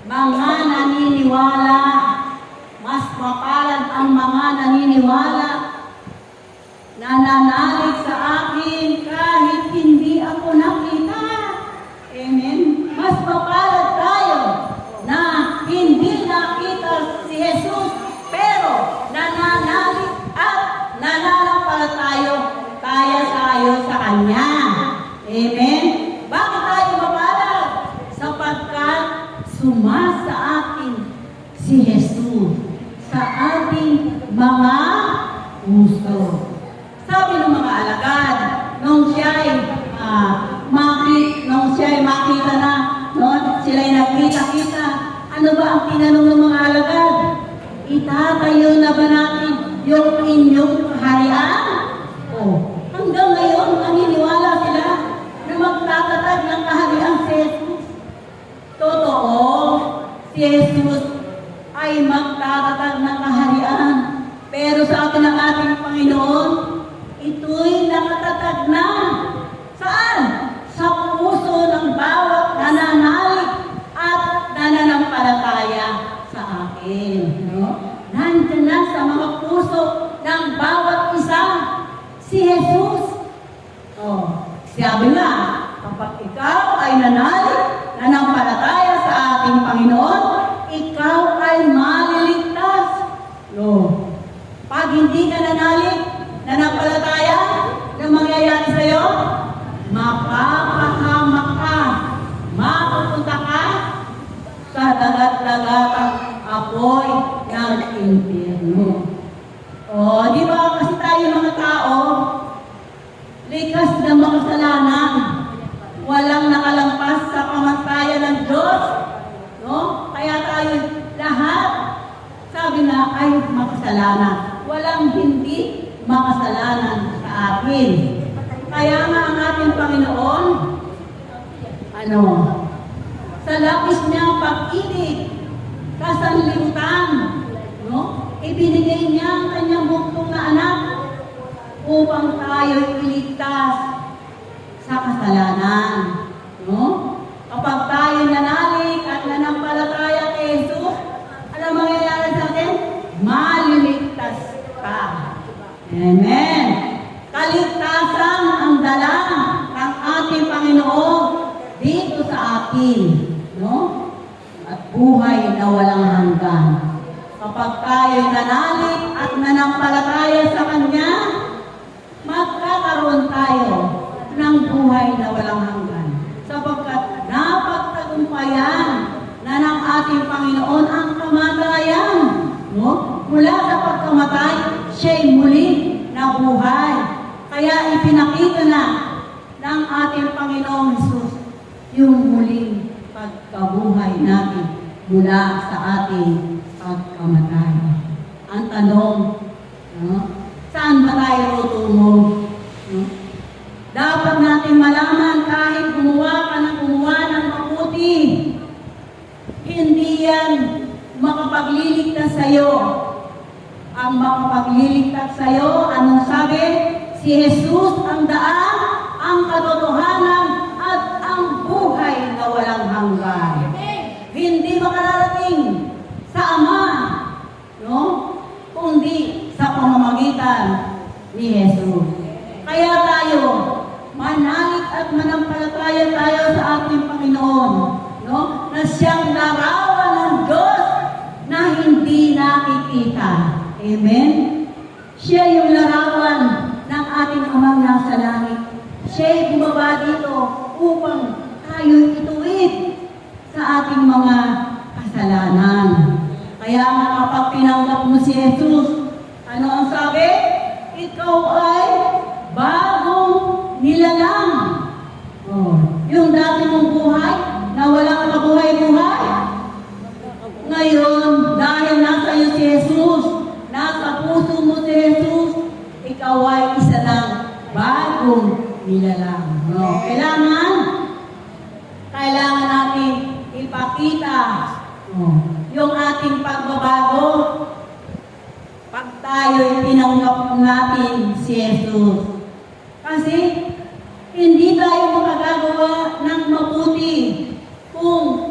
mga naniniwala. Mas mapalad ang mga naniniwala, nananalig sa akin kahit hindi ako nakita. Amen? Mas mapalad tayo na hindi nakita si Jesus, pero nananalig at nananampalataya tayo sa Kanya. Amen? Bakit tayo mapalad? Sapagkat sumasa atin si Jesus sa ating mga puso. Sabi ng mga alagad, nung siya'y makita na, sila'y nagkita-kita, ano ba ang tinanong ng mga alagad? Itatayo na ba natin yung inyong kaharian? Hanggang ngayon, naniniwala sila na magtatatag ng kaharian si Jesus. Totoo, si Jesus ay magtatatag ng kaharian. Pero sa atin ng ating Panginoon, ito'y nakatatag na. Saan? Sa puso ng bawat nananalig at nananampalataya sa akin. Nandiyan na sa mga puso ng bawat isa si Jesus. Sabi nga, kapag ikaw ay nananampalataya sa ating Panginoon, ikaw ay maliligtas. Pag hindi ka nananampalataya, na mangyayari sa'yo? Mapapahamak ka. Mapupunta ka sa dagat-dagatang apoy ng impyerno. Di ba kasi tayo mga tao, likas na makasalanan, walang nakalampas sa pamantayan ng Diyos. Kaya tayo lahat, sabi na, ay makasalanan. Walang hindi makasalanan sa atin. Kaya nga ang ating Panginoon, sa labis niyang pag-ibig, kasanlibutan, ibinigay niya ang kanyang buktong na anak upang tayo iligtas sa kasalanan. Kapag tayo nanalig at nanampalataya kay Jesus, ano mangyayari sa atin? Maliligtas ka. Amen. Kaligtasan ang dala ng ating Panginoon dito sa atin. At buhay na walang hanggan. Kapag tayo nanalig at nanampalataya sa Kanya, magkakaroon tayo ng buhay na walang hanggan. Sapagkat napagtagumpayan na ng ating Panginoon ang kamatayan. Mula sa pagkamatay, siya'y muli na buhay. Kaya ipinakita na ng ating Panginoong Jesus yung muling pagkabuhay natin mula sa ating pagkamatay. Ang tanong, saan ba tayo tutungo? Dapat natin malaman kahit gumawa ka ng mabuti, hindi yan makapagliligtas sa'yo. Ang makapagliligtas sa'yo, anong sabi? Si Jesus ang daan, ang katotohanan, at ang buhay na walang hanggan. Hindi makararating sa Ama, kundi sa pamamagitan ni Jesus. Kaya tayo, manalig at manampalataya tayo sa ating Panginoon, na siyang larawan ng Diyos na hindi nakikita. Amen? Siya yung larawan ng ating Amang nasa langit. Siya'y bumaba dito upang tayo ituwid sa ating mga kasalanan. Kaya nga kapag pinanggap mo si Jesus, ano ang sabi? Ikaw ay bagong nilalang. Yung dati mong buhay na walang kabuhay-buhay, ngayon, dahil nasa iyo si Jesus, nasa puso mo si Jesus, ikaw ay isa ng bagong nilalang. Kailangan natin ipakita yung ating pagbabago pag tayo tinanggap natin si Jesus. Kasi hindi tayo makagagawa ng mabuti kung